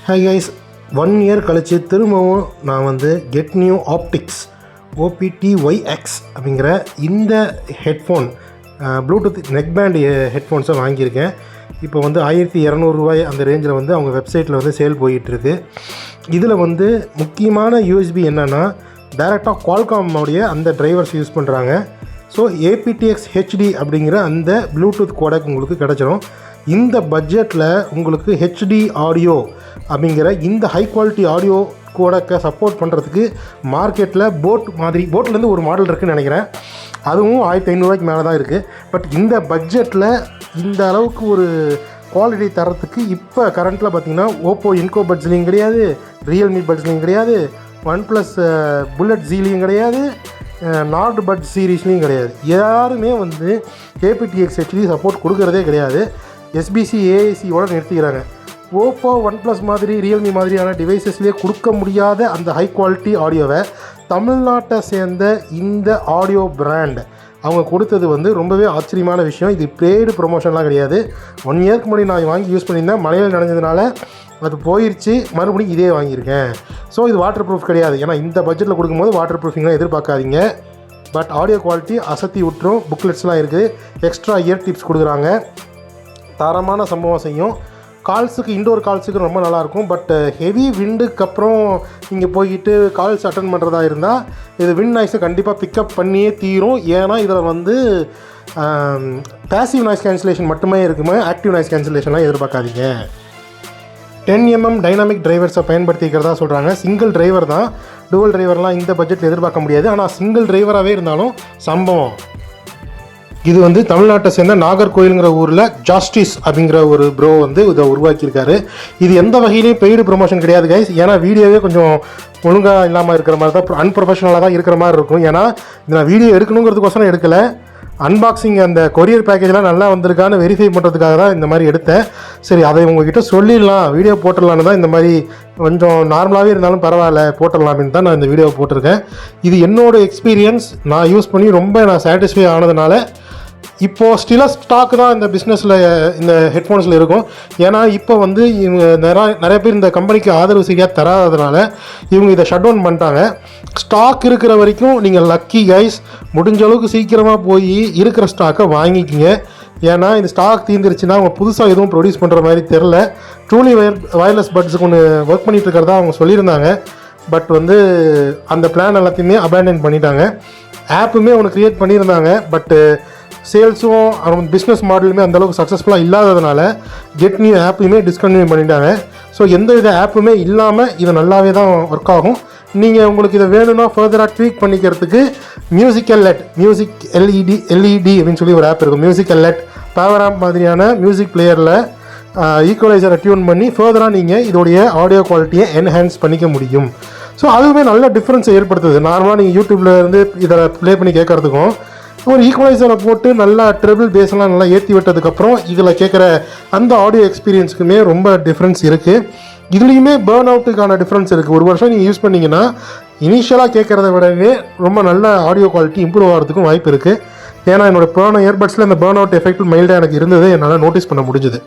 Hi guys, 1 year கழித்து திரும்பவும் நான் வந்து கெட் நியூ ஆப்டிக்ஸ் OPTYX அப்படிங்கிற இந்த ஹெட்ஃபோன் ப்ளூடூத் நெக் பேண்ட் ஹெட்ஃபோன்ஸை வாங்கியிருக்கேன். இப்போ வந்து 1200 அந்த ரேஞ்சில் வந்து அவங்க வெப்சைட்டில் வந்து சேல் போயிட்டுருக்கு. இதில் வந்து முக்கியமான யூஎஸ்பி என்னென்னா டைரெக்டாக குவால்காமோடைய அந்த டிரைவர்ஸ் யூஸ் பண்ணுறாங்க. ஸோ APTX HD அப்படிங்கிற அந்த ப்ளூடூத் கோடக் உங்களுக்கு கிடச்சிரும். இந்த பட்ஜெட்டில் உங்களுக்கு HD ஆடியோ அப்படிங்கிற இந்த ஹை குவாலிட்டி ஆடியோ கோடக்கை சப்போர்ட் பண்ணுறதுக்கு மார்க்கெட்டில் போட்லேருந்து ஒரு மாடல் இருக்குதுன்னு நினைக்கிறேன். அதுவும் 1500 மேலே தான் இருக்குது. பட் இந்த பட்ஜெட்டில் இந்த அளவுக்கு ஒரு குவாலிட்டி தரத்துக்கு இப்போ கரண்ட்டில் பார்த்திங்கன்னா ஓப்போ இன்கோ பட்ஸ்லேயும் கிடையாது, ரியல்மி பட்ஸ்லேயும் கிடையாது, OnePlus புல்லட் ஜீலையும் கிடையாது, நார்டு பட் சீரீஸ்லேயும் கிடையாது. யாருமே வந்து APTX HD சப்போர்ட் கொடுக்குறதே கிடையாது. SBC AACயோட நிறுத்திக்கிறாங்க. ஓப்போ OnePlus மாதிரி ரியல்மி மாதிரியான டிவைசஸ்லேயே கொடுக்க முடியாத அந்த ஹை குவாலிட்டி ஆடியோவை தமிழ்நாட்டை சேர்ந்த இந்த ஆடியோ பிராண்ட் அவங்க கொடுத்தது வந்து ரொம்பவே ஆச்சரியமான விஷயம். இது பெய்டு ப்ரொமோஷன்லாம் கிடையாது. 1 இயர்க்கு முன்னாடி நான் வாங்கி யூஸ் பண்ணியிருந்தேன். மழையில் நனைஞ்சதுனால அது போயிடுச்சு. மறுபடியும் இதே வாங்கியிருக்கேன். ஸோ இது வாட்டர் ப்ரூஃப் கிடையாது. ஏன்னா இந்த பட்ஜெட்டில் கொடுக்கும்போது வாட்டர் ப்ரூஃபிங்லாம் எதிர்பார்க்காதீங்க. பட் ஆடியோ குவாலிட்டி அசத்தி விட்டுரும். புக்லெட்ஸ்லாம் இருக்குது. எக்ஸ்ட்ரா இயர் டிப்ஸ் கொடுக்குறாங்க. தரமான சம்பவம் செய்யும். கால்ஸுக்கு இன்டோர் கால்ஸுக்கு ரொம்ப நல்லாயிருக்கும். பட் ஹெவி விண்டுக்கு அப்புறம் நீங்கள் போய்கிட்டு கால்ஸ் அட்டன் பண்ணுறதா இருந்தால் இது விண்ட் நாய்ஸை கண்டிப்பாக பிக்கப் பண்ணியே தீரும். ஏன்னா இதில் வந்து பேசிவ் நாய்ஸ் கேன்சலேஷன் மட்டுமே இருக்குமே, ஆக்டிவ் நாய்ஸ் கேன்சலேஷன்லாம் எதிர்பார்க்காதீங்க. 10mm டைனாமிக் டிரைவர்ஸை பயன்படுத்திக்கிறதா சொல்கிறாங்க. சிங்கிள் டிரைவர் தான், டூவல் டிரைவர்லாம் இந்த பட்ஜெட்டில் எதிர்பார்க்க முடியாது. ஆனால் சிங்கிள் டிரைவராகவே இருந்தாலும் சம்பவம். இது வந்து தமிழ்நாட்டை சேர்ந்த நாகர்கோயிலுங்கிற ஊரில் ஜாஸ்டிஸ் அப்படிங்கிற ஒரு ப்ரோ வந்து இதை உருவாக்கியிருக்காரு. இது எந்த வகையிலையும் பெய்டு ப்ரொமோஷன் கிடையாது கைஸ். ஏன்னா வீடியோவே கொஞ்சம் ஒழுங்காக இல்லாமல் இருக்கிற மாதிரி தான், அன்ப்ரொஃபஷனலாக தான் இருக்கிற மாதிரி இருக்கும். ஏன்னா இது நான் வீடியோ எடுக்கணுங்கிறதுக்கோசரம் எடுக்கலை. அன்பாக்சிங் அந்த கொரியர் பேக்கேஜ்லாம் நல்லா வந்திருக்கான்னு வெரிஃபை பண்ணுறதுக்காக தான் இந்த மாதிரி எடுத்தேன். சரி, அதை உங்ககிட்ட சொல்லிடலாம், வீடியோ போட்டுடலான்னு தான் இந்த மாதிரி கொஞ்சம் நார்மலாகவே இருந்தாலும் பரவாயில்ல போட்டுடலாம் அப்படின்னு தான் நான் இந்த வீடியோ போட்டிருக்கேன். இது என்னோடய எக்ஸ்பீரியன்ஸ். நான் யூஸ் பண்ணி ரொம்ப நான் சாட்டிஸ்ஃபை ஆனதுனால இப்போது ஸ்டிலாக ஸ்டாக் தான் இந்த பிஸ்னஸில் இந்த ஹெட்ஃபோன்ஸில் இருக்கும். ஏன்னா இப்போ வந்து இவங்க நிறைய பேர் இந்த கம்பெனிக்கு ஆதரவு சரியாக தராததுனால இவங்க இதை ஷட் டவுன் பண்ணிட்டாங்க. ஸ்டாக் இருக்கிற வரைக்கும் நீங்கள் லக்கி கைஸ். முடிஞ்ச அளவுக்கு சீக்கிரமாக போய் இருக்கிற ஸ்டாக்கை வாங்கிக்கிங்க. ஏன்னா இந்த ஸ்டாக் தீர்ந்துருச்சுன்னா அவங்க புதுசாக எதுவும் ப்ரொடியூஸ் பண்ணுற மாதிரி தெரில. ட்ரூலி வயர்லெஸ் பட்ஸுக்கு ஒன்று ஒர்க் பண்ணிகிட்டு இருக்கிறதா அவங்க சொல்லியிருந்தாங்க. பட் வந்து அந்த பிளான் எல்லாத்தையுமே அபேண்டன் பண்ணிட்டாங்க. ஆப்புமே ஒன்று க்ரியேட் பண்ணியிருந்தாங்க. பட்டு சேல்ஸும் பிஸ்னஸ் மாடலுமே அந்தளவுக்கு சக்ஸஸ்ஃபுல்லாக இல்லாததுனால கெட் நியூ ஆப்பையுமே டிஸ்கன்டினியூ பண்ணிட்டாங்க. ஸோ எந்த வித ஆப்புமே இல்லாமல் இது நல்லாவே தான் ஒர்க் ஆகும். நீங்கள் உங்களுக்கு இதை வேணும்னா ஃபர்தராக ட்வீக் பண்ணிக்கிறதுக்கு மியூசிக் எல்இடி அப்படின்னு சொல்லி ஒரு ஆப் இருக்கும். மியூசிக் எல்எட் பவர் ஆப் மாதிரியான மியூசிக் பிளேயரில் ஈக்குவலைசரை டியூன் பண்ணி ஃபர்தராக நீங்கள் இதோடைய ஆடியோ குவாலிட்டியை என்ஹான்ஸ் பண்ணிக்க முடியும். ஸோ அதுவுமே நல்ல டிஃப்ரென்ஸை ஏற்படுத்துது. நார்மலாக நீங்கள் யூடியூப்பில் இருந்து இதை ப்ளே பண்ணி கேட்குறதுக்கும் ஒரு ஈக்குவலைசரை போட்டு நல்லா ட்ரிபிள் பேஸ்லாம் நல்லா ஏற்றி விட்டதுக்கப்புறம் இதில் கேட்குற அந்த ஆடியோ எக்ஸ்பீரியன்ஸுக்குமே ரொம்ப டிஃப்ரென்ஸ் இருக்குது. இதுலேயுமே பேர்ன் அவுட்டுக்கான டிஃப்ரென்ஸ் இருக்குது. ஒரு வருஷம் நீங்கள் யூஸ் பண்ணிங்கன்னா இனிஷியலாக கேட்குறத விடவே ரொம்ப நல்ல ஆடியோ குவாலிட்டி இம்ப்ரூவ் ஆகிறதுக்கும் வாய்ப்பு இருக்குது. ஏன்னா என்னோடய போன இயர்பட்ஸில் இந்த பேர்ன் அவுட் எஃபெக்ட் மைல்டாக எனக்கு இருந்தது, என்னால் நோட்டீஸ் பண்ண முடிஞ்சுது.